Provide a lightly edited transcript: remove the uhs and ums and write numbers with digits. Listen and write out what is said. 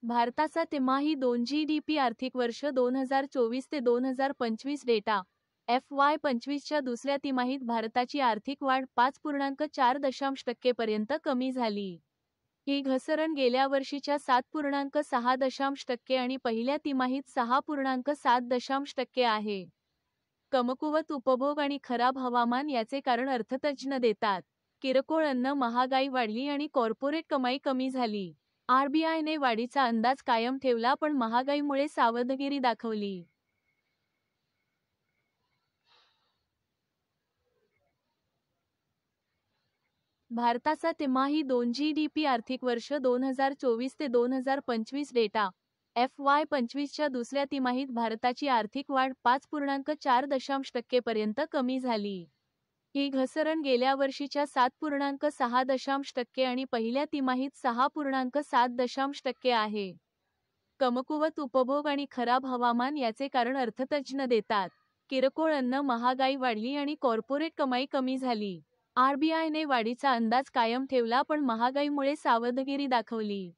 भारताचा तिमाही 2 जीडीपी आर्थिक वर्ष 2024 ते 2025 डेटा FY25 च्या दुसऱ्या तिमाहीत भारताची आर्थिक वाढ 5.4% पर्यंत कमी झाली. ही घसरण गेल्या वर्षीच्या 7.6% आणि पहिल्या तिमाहीत 6.7% आहे. कमकुवत उपभोग आणि खराब हवामान याचे कारण अर्थतज्ज्ञ देतात. किरकोळ अन्न महागाई वाढली आणि कॉर्पोरेट कमाई कमी झाली. RBIने वाढीचा अंदाज कायम ठेवला पण महागाईमुळे सावधगिरी दाखवली. भारताचा तिमाही 2 जीडीपी आर्थिक वर्ष 2024 ते 2025 डेटा FY25 च्या दुसऱ्या तिमाहीत भारताची आर्थिक वाढ 5.4% पर्यंत कमी झाली. ही घसरण गेल्या वर्षीच्या 7.6% आणि पहिल्या तिमाहीत 6.7% आहे. कमकुवत उपभोग आणि खराब हवामान याचे कारण अर्थतज्ज्ञ देतात. किरकोळ अन्न महागाई वाढली आणि कॉर्पोरेट कमाई कमी झाली. RBIने वाढीचा अंदाज कायम ठेवला पण महागाईमुळे सावधगिरी दाखवली.